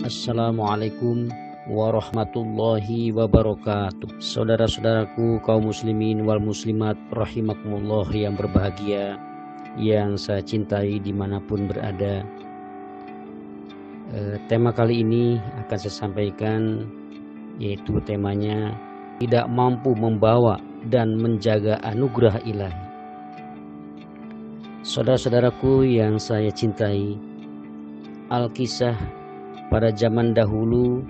Assalamualaikum warahmatullahi wabarakatuh. Saudara-saudaraku kaum muslimin wal muslimat rahimakumullah yang berbahagia, yang saya cintai dimanapun berada. Tema kali ini akan saya sampaikan, yaitu temanya tidak mampu membawa dan menjaga anugerah ilahi. Saudara-saudaraku yang saya cintai, Alkisah, pada zaman dahulu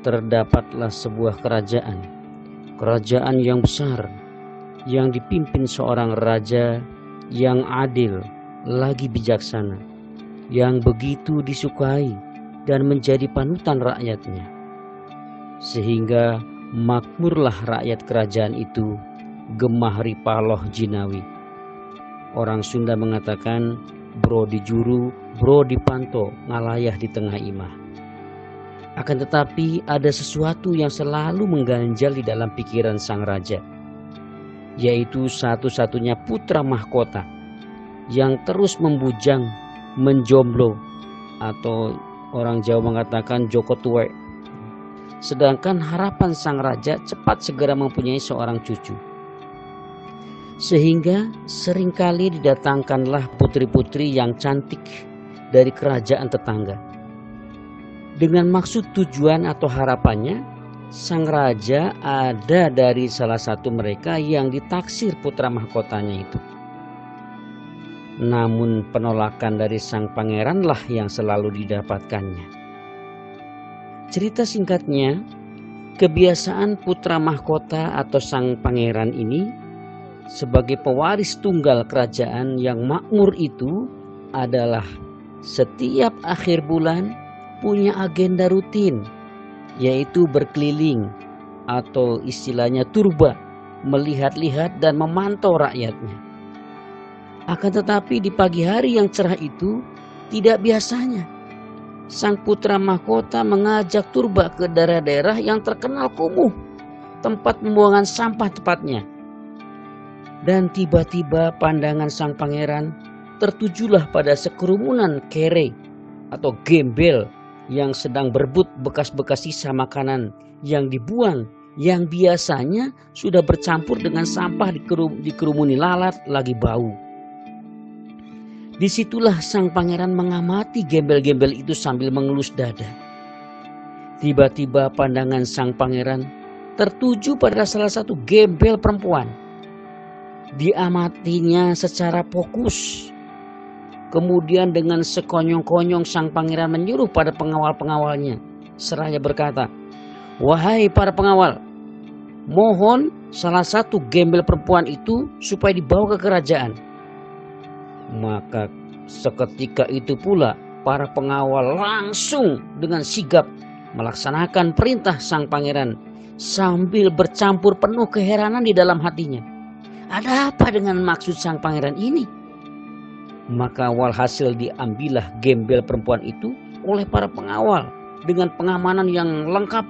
terdapatlah sebuah kerajaan yang besar, yang dipimpin seorang raja yang adil lagi bijaksana, yang begitu disukai dan menjadi panutan rakyatnya, sehingga makmurlah rakyat kerajaan itu gemah ripaloh jinawi. Orang Sunda mengatakan, bro dijuru, bro dipanto, ngalayah di tengah imah. Akan tetapi ada sesuatu yang selalu mengganjal di dalam pikiran sang raja, yaitu satu-satunya putra mahkota yang terus membujang, menjomblo, atau orang Jawa mengatakan joko tuwek. Sedangkan harapan sang raja cepat segera mempunyai seorang cucu. Sehingga seringkali didatangkanlah putri-putri yang cantik dari kerajaan tetangga. Dengan maksud tujuan atau harapannya, sang raja ada dari salah satu mereka yang ditaksir putra mahkotanya itu. Namun penolakan dari sang pangeranlah yang selalu didapatkannya. Cerita singkatnya, kebiasaan putra mahkota atau sang pangeran ini sebagai pewaris tunggal kerajaan yang makmur itu adalah setiap akhir bulan punya agenda rutin, yaitu berkeliling atau istilahnya turba, melihat-lihat dan memantau rakyatnya. Akan tetapi di pagi hari yang cerah itu tidak biasanya sang putra mahkota mengajak turba ke daerah-daerah yang terkenal kumuh, tempat pembuangan sampah tepatnya. Dan tiba-tiba pandangan sang pangeran tertujulah pada sekerumunan kere atau gembel yang sedang berebut bekas-bekas sisa makanan yang dibuang, yang biasanya sudah bercampur dengan sampah dikerumuni lalat lagi bau. Disitulah sang pangeran mengamati gembel-gembel itu sambil mengelus dada. Tiba-tiba pandangan sang pangeran tertuju pada salah satu gembel perempuan. Diamatinya secara fokus. Kemudian dengan sekonyong-konyong sang pangeran menyuruh pada pengawal-pengawalnya, seraya berkata, "Wahai para pengawal, mohon salah satu gembel perempuan itu supaya dibawa ke kerajaan." Maka seketika itu pula para pengawal langsung dengan sigap melaksanakan perintah sang pangeran sambil bercampur penuh keheranan di dalam hatinya. Ada apa dengan maksud sang pangeran ini? Maka walhasil diambillah gembel perempuan itu oleh para pengawal dengan pengamanan yang lengkap,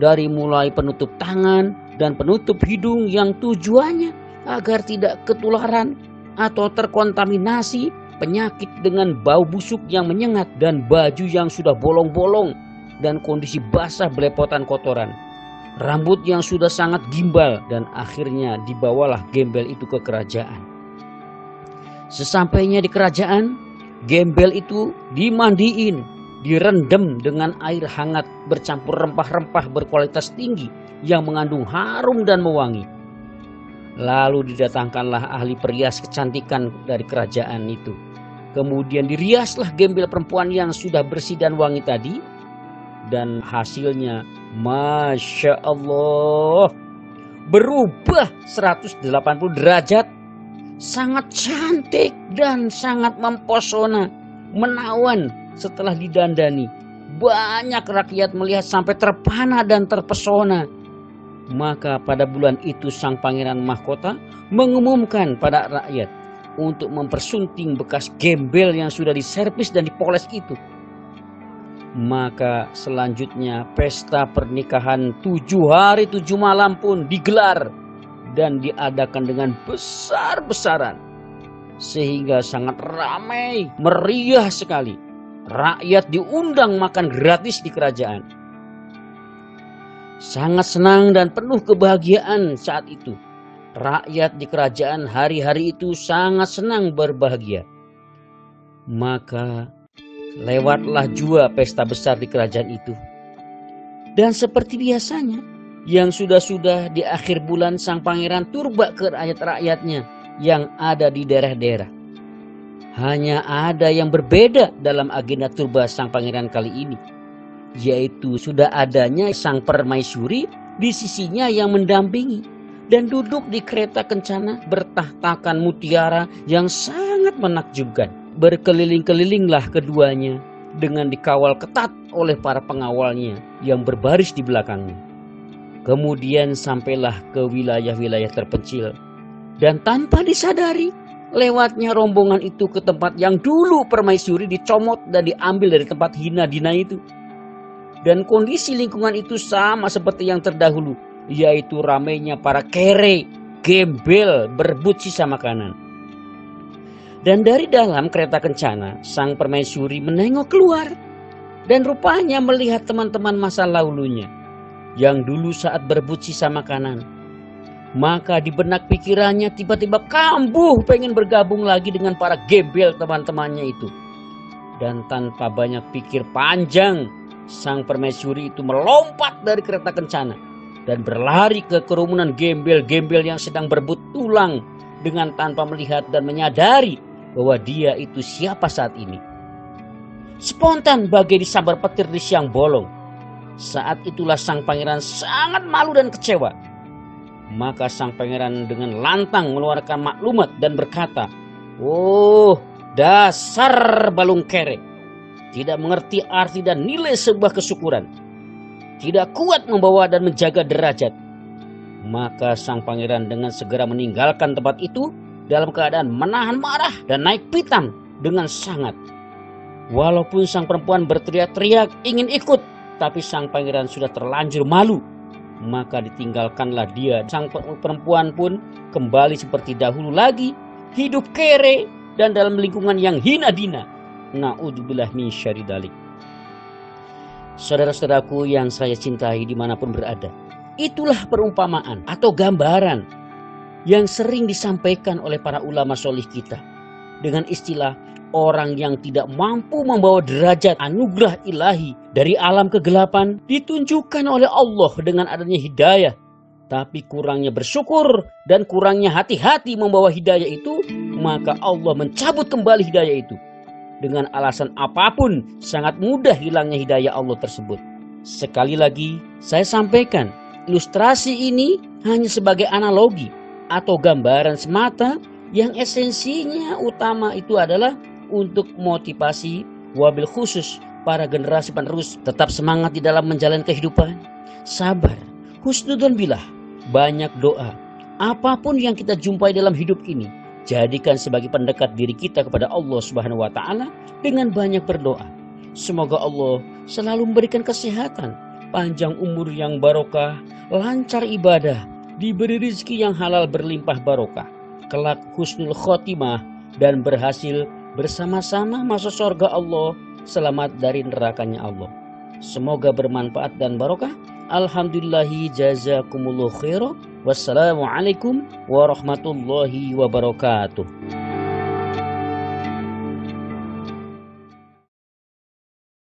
dari mulai penutup tangan dan penutup hidung yang tujuannya agar tidak ketularan atau terkontaminasi penyakit dengan bau busuk yang menyengat dan baju yang sudah bolong-bolong dan kondisi basah belepotan kotoran, rambut yang sudah sangat gimbal, dan akhirnya dibawalah gembel itu ke kerajaan. Sesampainya di kerajaan, gembel itu dimandiin, direndam dengan air hangat bercampur rempah-rempah berkualitas tinggi yang mengandung harum dan mewangi. Lalu didatangkanlah ahli perias kecantikan dari kerajaan itu. Kemudian diriaslah gembel perempuan yang sudah bersih dan wangi tadi. Dan hasilnya, Masya Allah, berubah 180 derajat. Sangat cantik dan sangat mempesona, menawan setelah didandani. Banyak rakyat melihat sampai terpana dan terpesona. Maka pada bulan itu sang pangeran mahkota mengumumkan pada rakyat untuk mempersunting bekas gembel yang sudah diservis dan dipoles itu. Maka selanjutnya pesta pernikahan 7 hari 7 malam pun digelar dan diadakan dengan besar-besaran, sehingga sangat ramai, meriah sekali. Rakyat diundang makan gratis di kerajaan. Sangat senang dan penuh kebahagiaan saat itu. Rakyat di kerajaan hari-hari itu sangat senang berbahagia. Maka lewatlah jua pesta besar di kerajaan itu. Dan seperti biasanya, yang sudah-sudah di akhir bulan sang pangeran turba ke rakyat-rakyatnya yang ada di daerah-daerah. Hanya ada yang berbeda dalam agenda turba sang pangeran kali ini, yaitu sudah adanya sang permaisuri di sisinya yang mendampingi dan duduk di kereta kencana bertahtakan mutiara yang sangat menakjubkan. Berkeliling-kelilinglah keduanya dengan dikawal ketat oleh para pengawalnya yang berbaris di belakangnya. Kemudian sampailah ke wilayah-wilayah terpencil, dan tanpa disadari lewatnya rombongan itu ke tempat yang dulu permaisuri dicomot dan diambil dari tempat hina dina itu. Dan kondisi lingkungan itu sama seperti yang terdahulu, yaitu ramainya para kere, gembel berebut sisa makanan. Dan dari dalam kereta kencana, sang permaisuri menengok keluar dan rupanya melihat teman-teman masa lalunya yang dulu saat berebut sisa makanan. Maka di benak pikirannya tiba-tiba kambuh pengen bergabung lagi dengan para gembel teman-temannya itu. Dan tanpa banyak pikir panjang, sang permaisuri itu melompat dari kereta kencana dan berlari ke kerumunan gembel-gembel yang sedang berebut tulang dengan tanpa melihat dan menyadari bahwa dia itu siapa saat ini. Spontan bagai disambar petir di siang bolong. Saat itulah sang pangeran sangat malu dan kecewa. Maka sang pangeran dengan lantang mengeluarkan maklumat dan berkata, "Oh, dasar balung kere, tidak mengerti arti dan nilai sebuah kesyukuran, tidak kuat membawa dan menjaga derajat." Maka sang pangeran dengan segera meninggalkan tempat itu dalam keadaan menahan marah dan naik pitam dengan sangat. Walaupun sang perempuan berteriak-teriak ingin ikut, tapi sang pangeran sudah terlanjur malu. Maka ditinggalkanlah dia. Sang perempuan pun kembali seperti dahulu lagi, hidup kere dan dalam lingkungan yang hina dina. Na'udzubillah min syarri dzalik. Saudara-saudaraku yang saya cintai dimanapun berada, itulah perumpamaan atau gambaran yang sering disampaikan oleh para ulama solih kita dengan istilah orang yang tidak mampu membawa derajat anugerah ilahi dari alam kegelapan ditunjukkan oleh Allah dengan adanya hidayah. Tapi kurangnya bersyukur dan kurangnya hati-hati membawa hidayah itu, maka Allah mencabut kembali hidayah itu. Dengan alasan apapun sangat mudah hilangnya hidayah Allah tersebut. Sekali lagi saya sampaikan, ilustrasi ini hanya sebagai analogi atau gambaran semata yang esensinya utama itu adalah untuk motivasi wabil khusus para generasi penerus tetap semangat di dalam menjalani kehidupan, sabar, husnudzon billah, banyak doa. Apapun yang kita jumpai dalam hidup ini, jadikan sebagai pendekat diri kita kepada Allah Subhanahu wa taala dengan banyak berdoa. Semoga Allah selalu memberikan kesehatan, panjang umur yang barokah, lancar ibadah, diberi rezeki yang halal berlimpah barokah, kelak husnul khotimah dan berhasil bersama-sama masuk surga Allah, selamat dari nerakanya Allah. Semoga bermanfaat dan barokah. Alhamdulillahi jazakumullahu khairan. Wassalamualaikum warahmatullahi wabarakatuh.